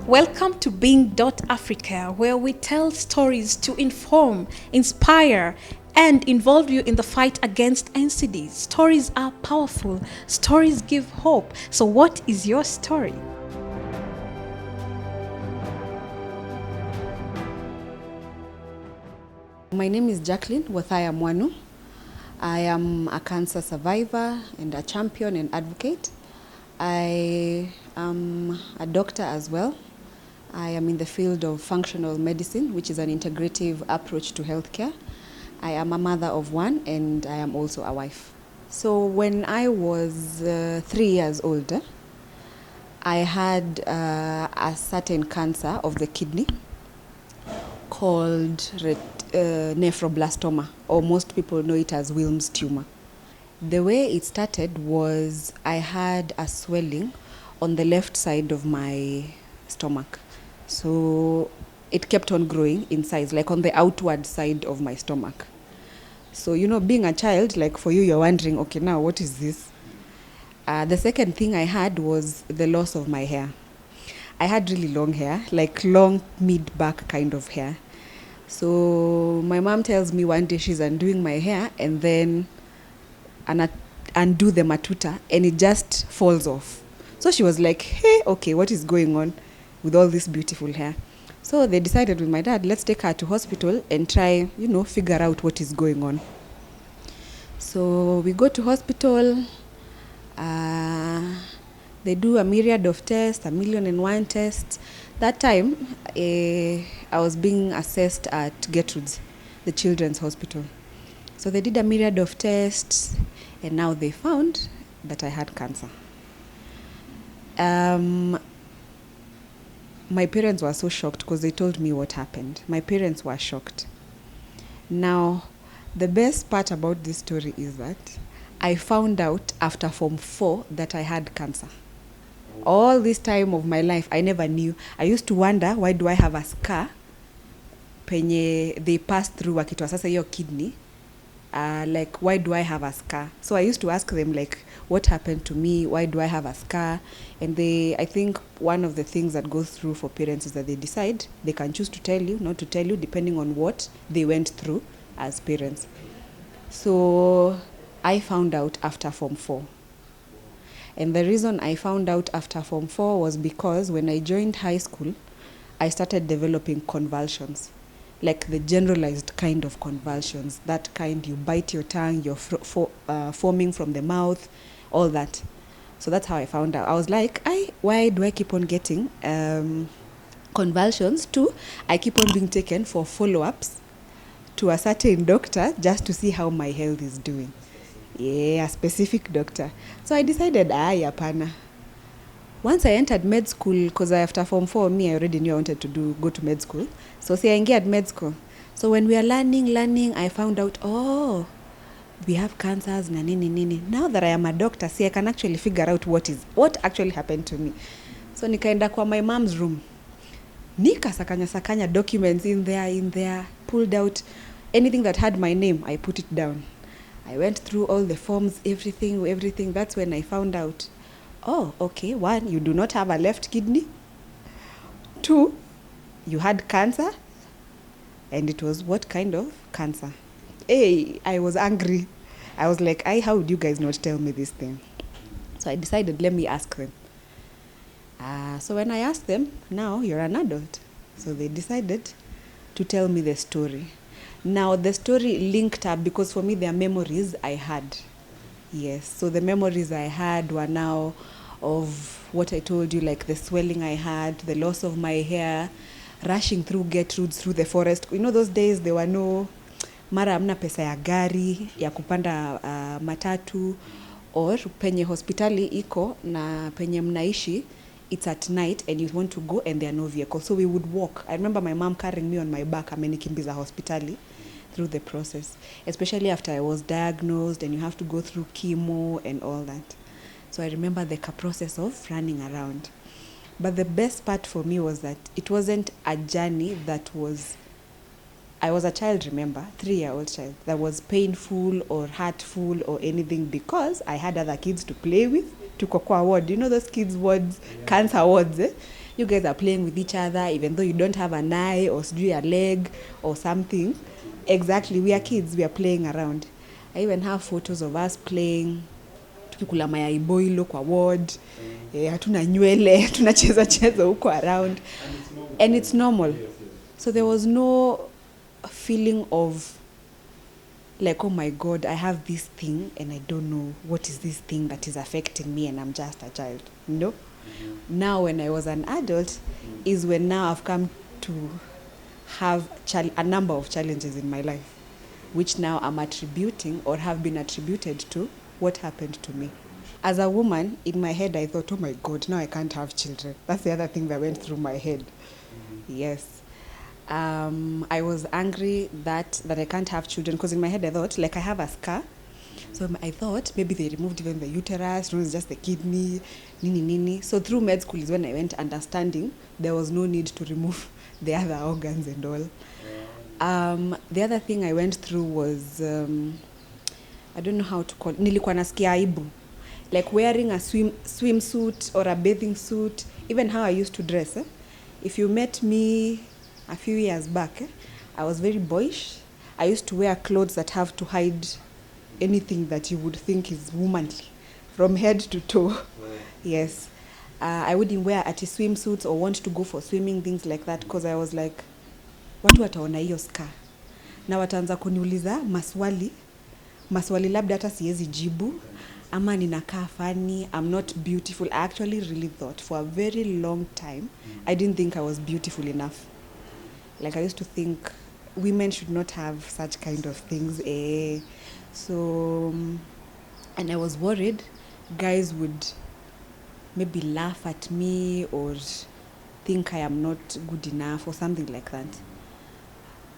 Welcome to Being.Africa, where we tell stories to inform, inspire, and involve you in the fight against NCDs. Stories are powerful. Stories give hope. So what is your story? My name is Jacqueline Mwanu. I am a cancer survivor and a champion and advocate. I am a doctor as well. I am in the field of functional medicine, which is an integrative approach to healthcare. I am a mother of one and I am also a wife. So when I was 3 years old, I had a certain cancer of the kidney called nephroblastoma, or most people know it as Wilms tumor. The way it started was I had a swelling on the left side of my stomach. So it kept on growing in size, like on the outward side of my stomach. So, being a child, like for you, you're wondering, okay, now what is this? The second thing I had was the loss of my hair. I had really long hair, like long mid-back kind of hair. So my mom tells me one day she's undoing my hair and then undo the matuta and it just falls off. So she was like, hey, okay, what is going on with all this beautiful hair? So they decided with my dad, let's take her to hospital and try, figure out what is going on. So we go to hospital. They do a myriad of tests, 1,000,001 tests. That time, I was being assessed at Gertrude's, the children's hospital. So they did a myriad of tests, and now they found that I had cancer. My parents were so shocked because they told me what happened. My parents were shocked. Now, the best part about this story is that I found out after Form 4 that I had cancer. All this time of my life, I never knew. I used to wonder, why do I have a scar? Penye they passed through wakitoa sasa hiyo kidney. Like, why do I have a scar? So I used to ask them, like, what happened to me? Why do I have a scar? And I think one of the things that goes through for parents is that they decide they can choose to tell you, not to tell you, depending on what they went through as parents. So I found out after Form 4. And the reason I found out after Form 4 was because when I joined high school, I started developing convulsions, like the generalized kind of convulsions, that kind you bite your tongue, you're foaming from the mouth, all that. So that's how I found out. I was like, why do I keep on getting convulsions? Too, I keep on being taken for follow-ups to a certain doctor just to see how my health is doing. Yeah, a specific doctor. So I decided, yapana. Once I entered med school, because after Form 4, I already knew I wanted to go to med school. So I engaged med school. So when we are learning, I found out, we have cancers, na nini. Now that I am a doctor, I can actually figure out what actually happened to me. So nikaenda kwa my mom's room. Nika sakanya documents in there, pulled out anything that had my name, I put it down. I went through all the forms, everything. That's when I found out, okay, 1, you do not have a left kidney. 2, you had cancer. And it was what kind of cancer? Hey, I was angry. I was like, how would you guys not tell me this thing? So I decided, let me ask them. So when I asked them, now you're an adult. So they decided to tell me the story. Now, the story linked up because for me, there are memories I had. Yes, so the memories I had were now of what I told you, like the swelling I had, the loss of my hair, rushing through Gertrude's, through the forest. Those days, there were no mara amna pesa ya gari, ya kupanda matatu, or penye hospitali iko na penye mnaishi, it's at night and you want to go and there are no vehicles. So we would walk. I remember my mom carrying me on my back, amenikimbiza hospitali through the process, especially after I was diagnosed and you have to go through chemo and all that. So I remember the process of running around. But the best part for me was that it wasn't a journey that was, I was a child, remember, 3-year-old child, that was painful or hurtful or anything because I had other kids to play with. Tuko kwa ward, those kids wards, cancer wards, you guys are playing with each other even though you don't have an eye or a leg or something. Exactly, we are kids, we are playing around. I even have photos of us playing, tukikula mayai boilo kwa ward, hatuna nywele, tunacheza huko around, and it's normal. So there was no feeling of like, oh my God, I have this thing and I don't know what is this thing that is affecting me and I'm just a child, you know? Now when I was an adult is when now I've come to have a number of challenges in my life, which now I'm attributing or have been attributed to what happened to me. As a woman, in my head I thought, oh my God, now I can't have children. That's the other thing that went through my head. Yes. I was angry that I can't have children, because in my head I thought, like, I have a scar. So I thought maybe they removed even the uterus, it's just the kidney, nini. So through med school is when I went understanding there was no need to remove the other organs and all. The other thing I went through was, I don't know how to call it, nilikuwa nasikia aibu. Like wearing a swimsuit or a bathing suit, even how I used to dress. If you met me a few years back, I was very boyish. I used to wear clothes that have to hide anything that you would think is womanly, from head to toe. Yes. I wouldn't wear swimsuits or want to go for swimming, things like that, because I was like, watu wataona hiyo scar. Na wataanza kuniuliza maswali labda hata siwezi jibu, ama ninakaa funny, I'm not beautiful. I actually really thought for a very long time, I didn't think I was beautiful enough. Like I used to think women should not have such kind of things. So, and I was worried guys would maybe laugh at me or think I am not good enough or something like that.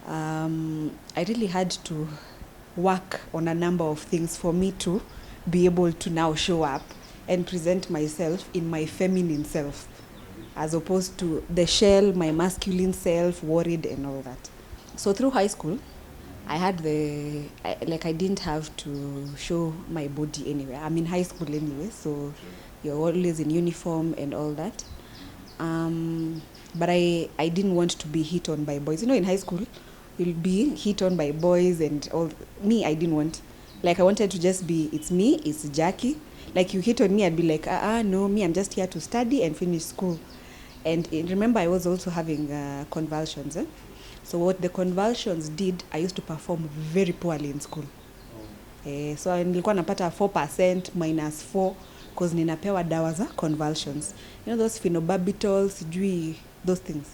I really had to work on a number of things for me to be able to now show up and present myself in my feminine self, as opposed to the shell, my masculine self, worried and all that. So through high school, I had I didn't have to show my body anywhere. I'm in high school anyway, so you're always in uniform and all that. But I didn't want to be hit on by boys. You know, in high school, you'll be hit on by boys and all. Me, I didn't want. Like, I wanted to just be, it's me, it's Jackie. Like, you hit on me, I'd be like, no, me, I'm just here to study and finish school. And remember, I was also having convulsions. So what the convulsions did, I used to perform very poorly in school. So nilikuwa napata 4%, -4, because ninapewa dawa za convulsions. You know those phenobarbital, sijui, those things.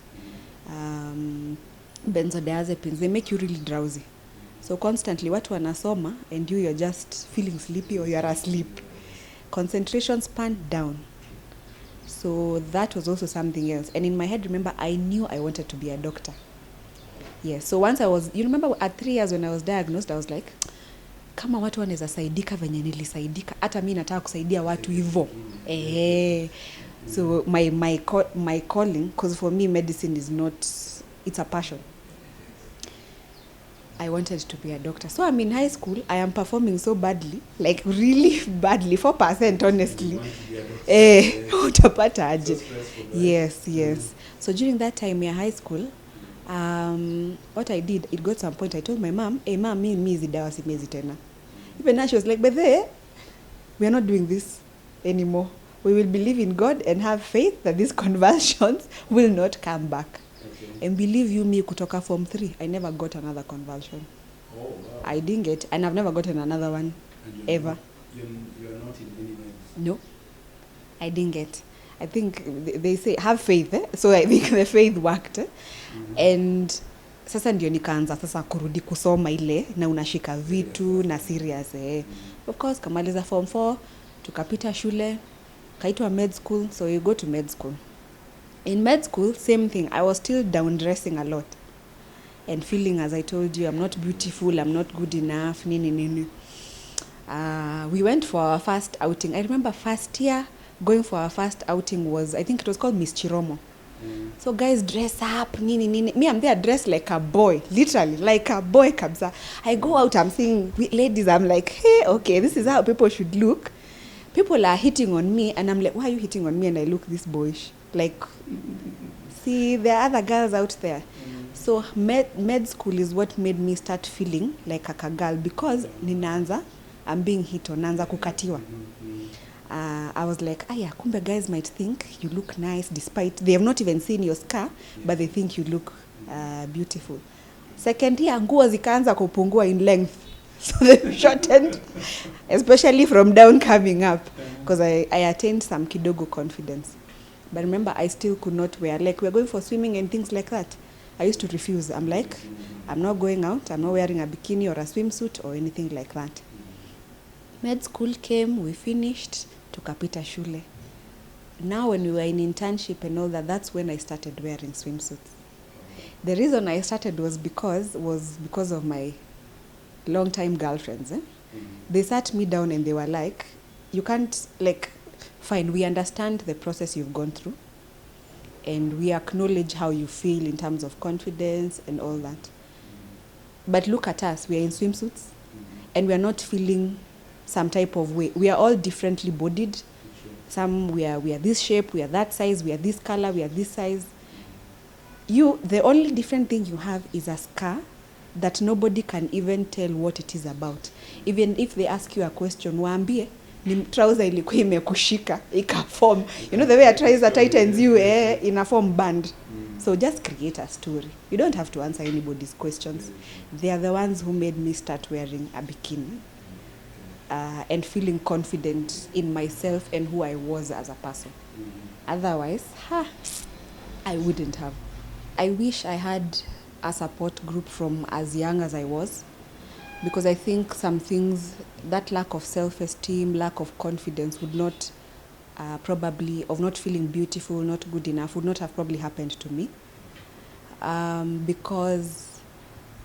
Benzodiazepines, they make you really drowsy. So constantly watu wanasoma and you're just feeling sleepy or you're asleep. Concentration span down. So that was also something else. And in my head, remember, I knew I wanted to be a doctor. Yes. So once I was, you remember at 3 years when I was diagnosed, I was like, kama watu wanaweza saidika venye nilisaidika, hata mimi nataka kusaidia watu hivyo. So my calling, because for me medicine is not, it's a passion. I wanted to be a doctor. So I'm in high school, I am performing so badly, like really badly, 4% honestly. Utapata aje. Yes. So during that time in high school, what I did, it got some point, I told my mom, hey mom, me hizi dawa simezi tena. Even now she was like, but there, we are not doing this anymore. We will believe in God and have faith that these convulsions will not come back. Okay. And believe you me, kutoka form 3, I never got another convulsion. Oh, wow. I didn't get, and I've never gotten another one, ever. You're not in any meds? No, I didn't get. I think they say have faith, so I think the faith worked. And sasa ndio nikaanza sasa kurudi kusoma ile na unashika vitu na serious. Of course kamaliza form 4, tukapita shule, kaitwa med school, so you go to med school. In med school, same thing. I was still down dressing a lot and feeling, as I told you, I'm not beautiful, I'm not good enough, nini. We went for our first outing. I remember first year going for our first outing was, I think it was called Miss Chiromo. So guys dress up, nini. Me, I'm there dressed like a boy, literally like a boy kabza. I go out, I'm seeing ladies, I'm like, hey, okay, this is how people should look. People are hitting on me and I'm like, why are you hitting on me? And I look this boyish. Like, see, there are other girls out there. So med school is what made me start feeling like a girl, because ninaanza, I'm being hit on, naanza kukatiwa. I was like, aya, kumbe guys might think you look nice despite they have not even seen your scar, but they think you look beautiful. Second year, nguo zikaanza kupungua in length. So they shortened, especially from down coming up, because I attained some kidogo confidence. But remember, I still could not wear, like we're going for swimming and things like that. I used to refuse. I'm like, I'm not going out. I'm not wearing a bikini or a swimsuit or anything like that. Med school came, we finished, tukapita shule. Now when we were in internship and all that, that's when I started wearing swimsuits. The reason I started was because of my long-time girlfriends. They sat me down and they were like, you can't, like, fine, we understand the process you've gone through, and we acknowledge how you feel in terms of confidence and all that. But look at us, we are in swimsuits, and we are not feeling some type of way. We are all differently bodied. Some we are this shape, we are that size, we are this color, we are this size. The only different thing you have is a scar that nobody can even tell what it is about. Even if they ask you a question, waambie, ni trouser ilikuwa imekushika, ikaform. You know the way a trouser tightens you, in a form band. So just create a story. You don't have to answer anybody's questions. They are the ones who made me start wearing a bikini. And feeling confident in myself and who I was as a person. Otherwise, I wouldn't have. I wish I had a support group from as young as I was, because I think some things, that lack of self-esteem, lack of confidence would not probably, of not feeling beautiful, not good enough, would not have probably happened to me. Because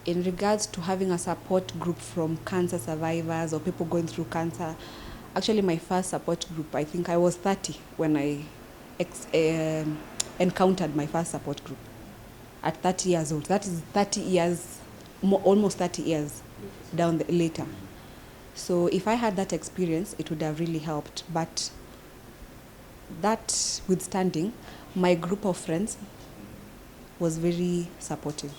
in regards to having a support group from cancer survivors or people going through cancer, actually my first support group, I think I was 30 when I encountered my first support group at 30 years old. That is 30 years, almost 30 years down later. So if I had that experience, it would have really helped. But that withstanding, my group of friends was very supportive,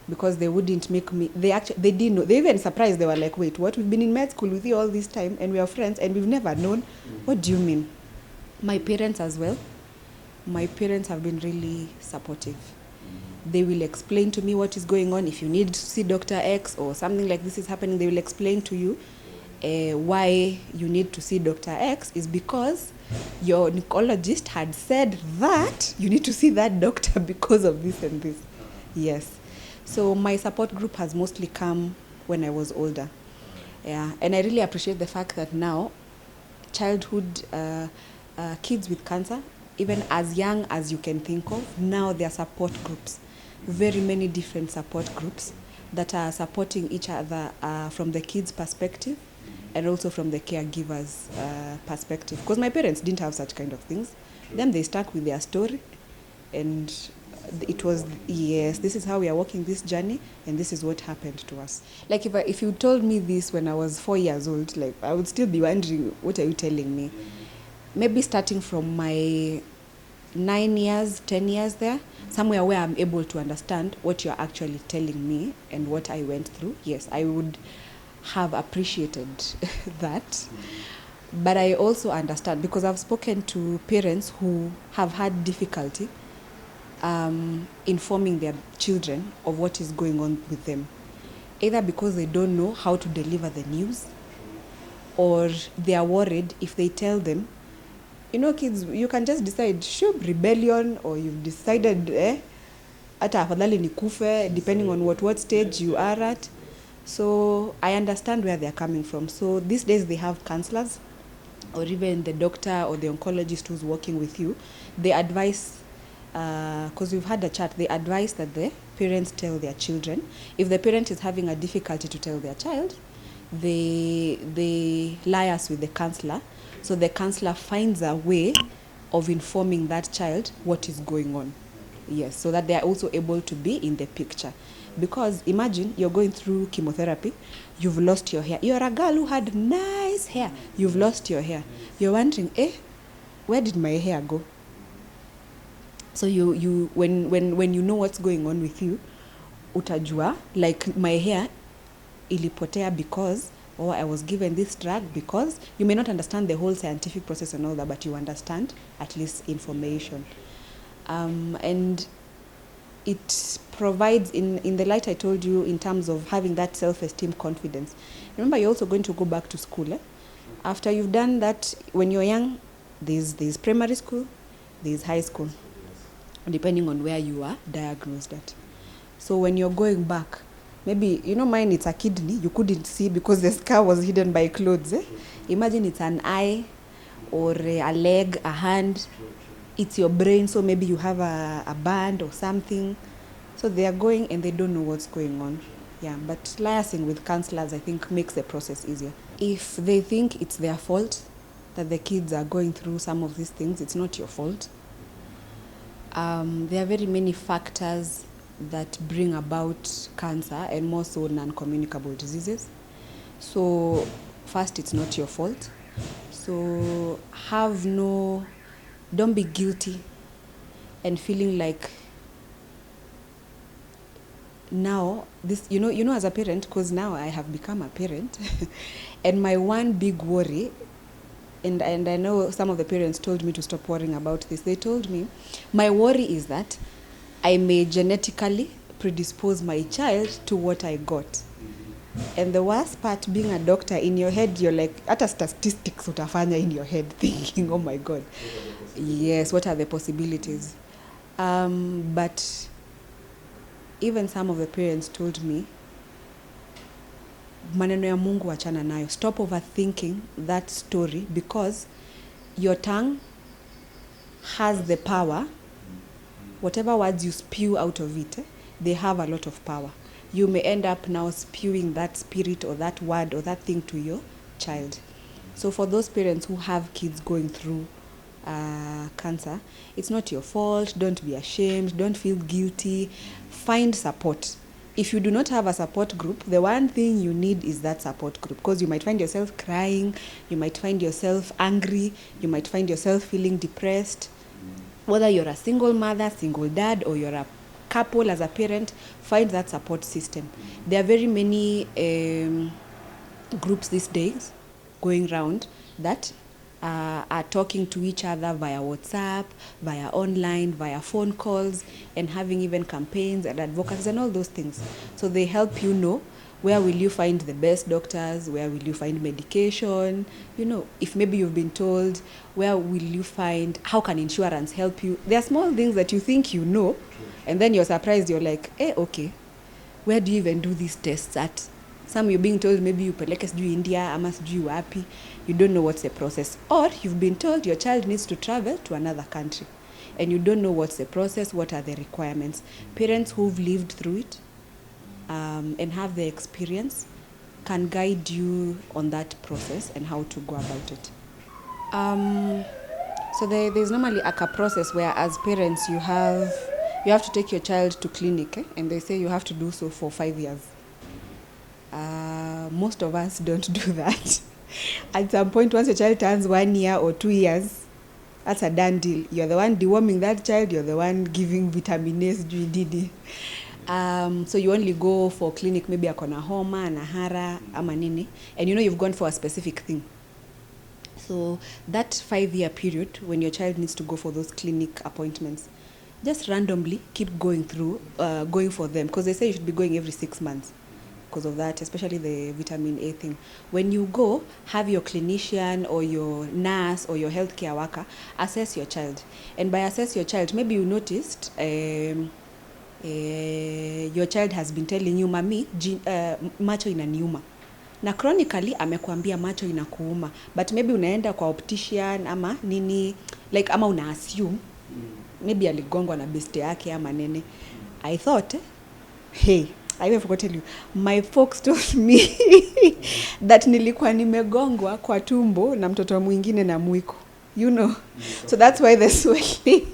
because they wouldn't make me, they didn't know, they even surprised, they were like, wait, what, we've been in med school with you all this time and we are friends and we've never known? What do you mean? My parents as well, my parents have been really supportive. They will explain to me what is going on. If you need to see Dr. X or something like this is happening, they will explain to you why you need to see Dr. X is because your oncologist had said that you need to see that doctor because of this and this. Yes. So my support group has mostly come when I was older. Yeah, and I really appreciate the fact that now childhood kids with cancer, even as young as you can think of, now there are support groups, very many different support groups that are supporting each other from the kids' perspective and also from the caregivers' perspective. Because my parents didn't have such kind of things. Then they stuck with their story, and it was, yes, this is how we are walking this journey, and this is what happened to us. Like if you told me this when I was 4 years old, like I would still be wondering, what are you telling me? Maybe starting from my 9 years, 10 years there, somewhere where I'm able to understand what you're actually telling me and what I went through, yes, I would have appreciated that. But I also understand, because I've spoken to parents who have had difficulty informing their children of what is going on with them, either because they don't know how to deliver the news, or they are worried if they tell them, you know, kids, you can just decide, rebellion, or you've decided, ata afadhali nikufe, depending on what stage you are at. So I understand where they're coming from. So these days they have counselors, or even the doctor or the oncologist who's working with you. They advise, because we've had a chat, they advise that the parents tell their children. If the parent is having a difficulty to tell their child, they liaise with the counselor. So the counselor finds a way of informing that child what is going on. Yes, so that they are also able to be in the picture. Because imagine you're going through chemotherapy, you've lost your hair. You're a girl who had nice hair. You've lost your hair. You're wondering, where did my hair go? So you when you know what's going on with you, utajua, like my hair ilipotea because, or I was given this drug because. You may not understand the whole scientific process and all that, but you understand at least information. And it provides, in the light I told you, in terms of having that self-esteem, confidence. Remember, you're also going to go back to school. After you've done that, when you're young, there's primary school, there's high school, depending on where you are diagnosed at. So when you're going back, maybe, mine, it's a kidney, you couldn't see because the scar was hidden by clothes. Imagine it's an eye or a leg, a hand. It's your brain, so maybe you have a band or something. So they are going and they don't know what's going on. Yeah, but liaising with counselors, I think, makes the process easier. If they think it's their fault that the kids are going through some of these things, it's not your fault. There are very many factors that bring about cancer, and more so non-communicable diseases. So first, it's not your fault. So don't be guilty and feeling like now this, as a parent, because now I have become a parent and my one big worry, and I know some of the parents told me to stop worrying about this. They told me, my worry is that I may genetically predispose my child to what I got. And the worst part, being a doctor, in your head, you're like, at a statistics utafanya in your head, thinking, oh my God, yes, what are the possibilities? But even some of the parents told me, maneno ya Mungu achana nayo. Stop overthinking that story, because your tongue has the power. Whatever words you spew out of it, they have a lot of power. You may end up now spewing that spirit or that word or that thing to your child. So for those parents who have kids going through cancer, it's not your fault. Don't be ashamed. Don't feel guilty. Find support. If you do not have a support group, the one thing you need is that support group, because you might find yourself crying, you might find yourself angry, you might find yourself feeling depressed. Whether you're a single mother, single dad, or you're a couple as a parent, find that support system. There are very many groups these days going around that are talking to each other via WhatsApp, via online, via phone calls, and having even campaigns and advocacies and all those things. So they help you know where will you find the best doctors, where will you find medication, if maybe you've been told, where will you find, how can insurance help you? There are small things that you think you know, and then you're surprised, you're like, okay, where do you even do these tests at? Some you're being told maybe you peleke sijui India ama sijui wapi. You don't know what's the process. Or you've been told your child needs to travel to another country and you don't know what's the process, what are the requirements. Parents who've lived through it and have the experience can guide you on that process and how to go about it. So there's normally a process where as parents you have to take your child to clinic, and they say you have to do so for 5 years. Most of us don't do that. At some point, once your child turns 1 year or 2 years, that's a done deal. You're the one deworming that child, you're the one giving vitamin A, GDD. So you only go for clinic, maybe akona homa, nahara, ama nini, and you've gone for a specific thing. So that 5-year period, when your child needs to go for those clinic appointments, just randomly keep going for them, because they say you should be going every 6 months. Because of that, especially the vitamin A thing. When you go, have your clinician or your nurse or your healthcare worker assess your child. And by assess your child, maybe you noticed your child has been telling you, mami, macho inaniuma. Na chronically amekuambia macho inakuuma, but maybe unaenda kwa optician ama nini, like ama una assume maybe aligongwa na beste yake ama nene. I thought, hey, I even forgot to tell you, my folks told me that nilikuwa nimegongwa kwa tumbo na mtoto mwingine na mwiko. So that's why the swelling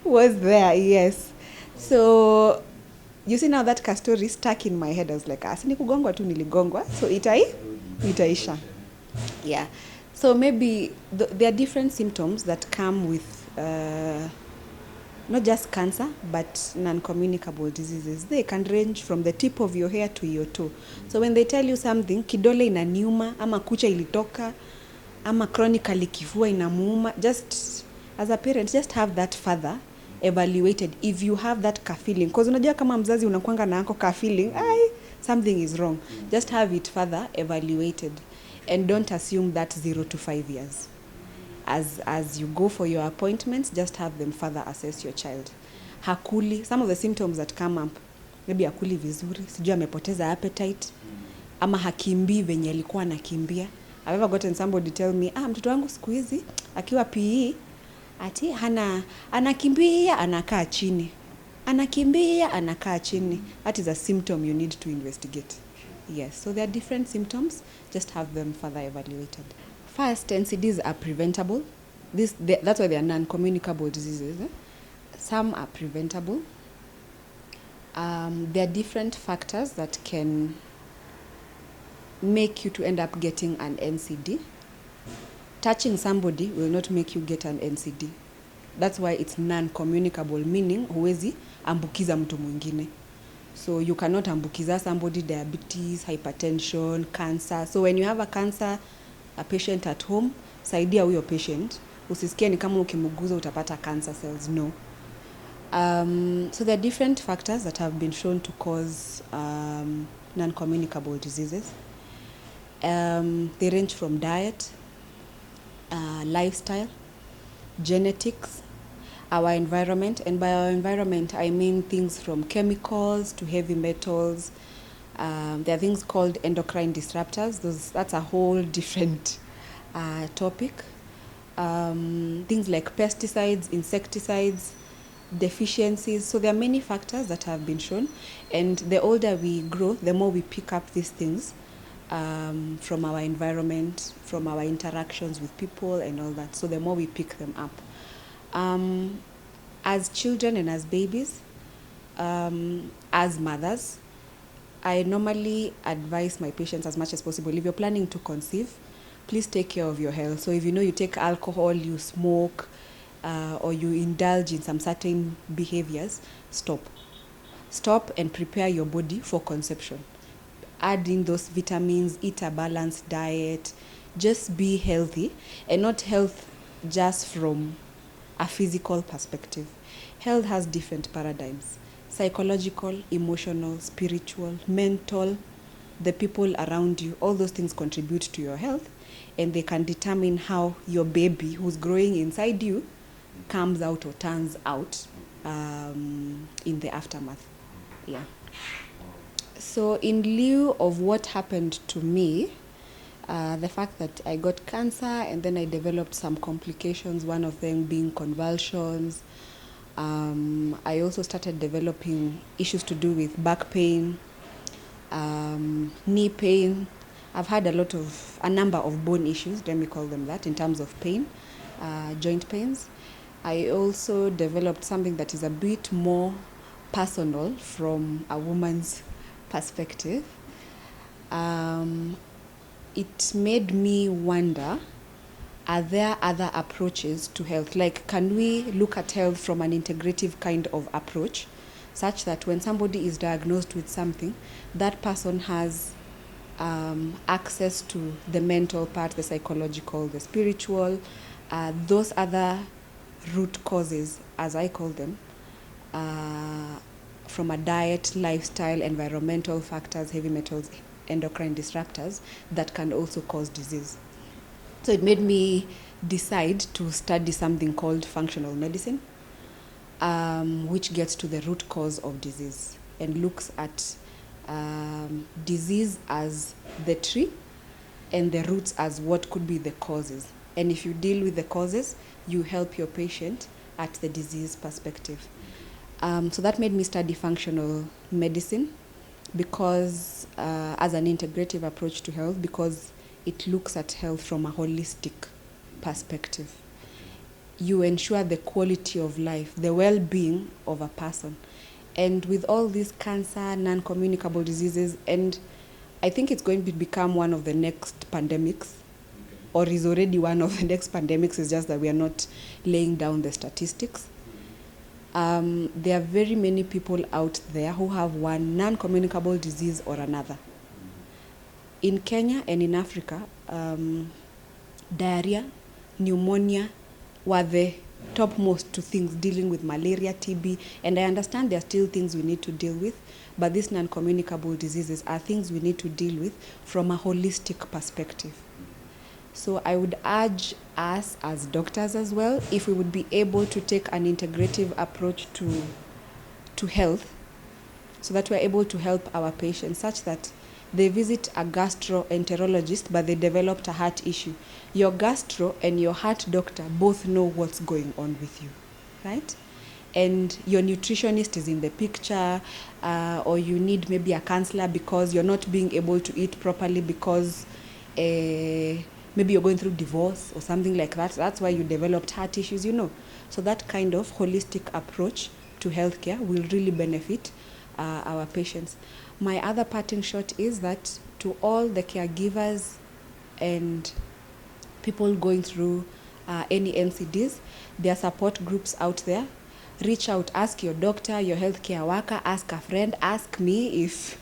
was there, yes. So you see, now that story stuck in my head. I was like, ni kugongwa tu niligongwa, so itaisha. Yeah. So maybe there are different symptoms that come with not just cancer, but non-communicable diseases. They can range from the tip of your hair to your toe. So when they tell you something, kidole inaniuma, ama kucha ilitoka, ama chronically kifua inamuuma, just as a parent, just have that further evaluated if you have that ka feeling. Because unajua kama mzazi unakuanga na ako ka feeling, something is wrong. Just have it further evaluated. And don't assume that 0 to 5 years. As you go for your appointments, just have them further assess your child. Hakuli, some of the symptoms that come up, maybe hakuli vizuri, sijui amepoteza appetite, ama hakimbii venye alikuwa anakimbia. I've ever gotten somebody tell me, mtoto wangu siku hizi akiwa PE ati anakimbia anakaa chini. Anakimbia anakaa chini. That is a symptom you need to investigate. Yes, so there are different symptoms, just have them further evaluated. First, NCDs are preventable. That's why they are non-communicable diseases. Some are preventable. There are different factors that can make you to end up getting an NCD. Touching somebody will not make you get an NCD. That's why it's non-communicable, meaning huwezi ambukiza mtu mwingine. So you cannot ambukiza somebody diabetes, hypertension, cancer. So when you have a patient at home, saidia huyo patient. Usisikie ni kama ukimuguza utapata cancer cells. No. So there are different factors that have been shown to cause non-communicable diseases. They range from diet, lifestyle, genetics, our environment. And by our environment, I mean things from chemicals to heavy metals. There are things called endocrine disruptors. That's a whole different topic. Things like pesticides, insecticides, deficiencies. So there are many factors that have been shown. And the older we grow, the more we pick up these things from our environment, from our interactions with people and all that. So the more we pick them up. As children and as babies, as mothers, I normally advise my patients as much as possible, if you're planning to conceive, please take care of your health. So if you know you take alcohol, you smoke, or you indulge in some certain behaviors, stop. Stop and prepare your body for conception. Add in those vitamins, eat a balanced diet, just be healthy, and not health just from a physical perspective. Health has different paradigms. Psychological, emotional, spiritual, mental, the people around you, all those things contribute to your health, and they can determine how your baby who's growing inside you comes out or turns out in the aftermath. Yeah. So in lieu of what happened to me, the fact that I got cancer and then I developed some complications, one of them being convulsions. I also started developing issues to do with back pain, knee pain. I've had a number of bone issues, let me call them that, in terms of pain, joint pains. I also developed something that is a bit more personal from a woman's perspective. It made me wonder, are there other approaches to health? Like, can we look at health from an integrative kind of approach, such that when somebody is diagnosed with something, that person has access to the mental part, the psychological, the spiritual, those other root causes, as I call them, from a diet, lifestyle, environmental factors, heavy metals, endocrine disruptors, that can also cause disease. So it made me decide to study something called functional medicine, which gets to the root cause of disease and looks at disease as the tree and the roots as what could be the causes. And if you deal with the causes, you help your patient at the disease perspective. So that made me study functional medicine because as an integrative approach to health, because it looks at health from a holistic perspective. You ensure the quality of life, the well-being of a person. And with all these cancer, non-communicable diseases, and I think it's going to become one of the next pandemics, or is already one of the next pandemics, it's just that we are not laying down the statistics. There are very many people out there who have one non-communicable disease or another. In Kenya and in Africa, diarrhea, pneumonia were the topmost two things dealing with malaria, TB, and I understand there are still things we need to deal with, but these non-communicable diseases are things we need to deal with from a holistic perspective. So I would urge us as doctors as well, if we would be able to take an integrative approach to health, so that we're able to help our patients such that they visit a gastroenterologist but they developed a heart issue. Your gastro and your heart doctor both know what's going on with you, right? And your nutritionist is in the picture, or you need maybe a counselor because you're not being able to eat properly because maybe you're going through divorce or something like that. That's why you developed heart issues, you know. So that kind of holistic approach to healthcare will really benefit our patients. My other parting shot is that to all the caregivers and people going through any NCDs, there are support groups out there. Reach out, ask your doctor, your healthcare worker, ask a friend, ask me if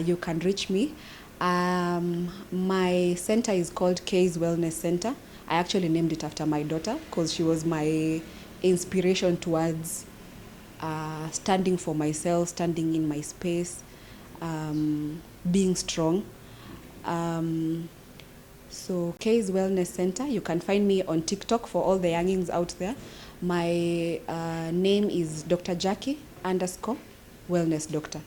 you can reach me. My center is called K's Wellness Center. I actually named it after my daughter because she was my inspiration towards standing for myself, standing in my space, being strong. So K's Wellness Center, you can find me on TikTok for all the youngings out there. My name is Dr. Jackie _Wellness Doctor.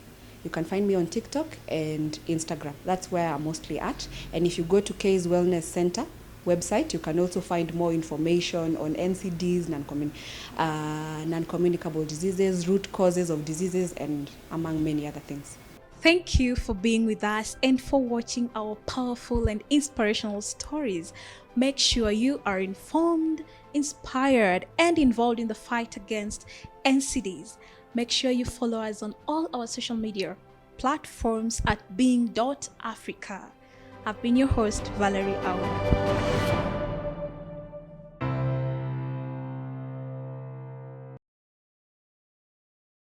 You can find me on TikTok and Instagram. That's where I'm mostly at. And if you go to K's Wellness Center website, you can also find more information on NCDs, non-communicable diseases, root causes of diseases, and among many other things. Thank you for being with us and for watching our powerful and inspirational stories. Make sure you are informed, inspired, and involved in the fight against NCDs. Make sure you follow us on all our social media platforms at being.africa. I've been your host, Valerie Awa.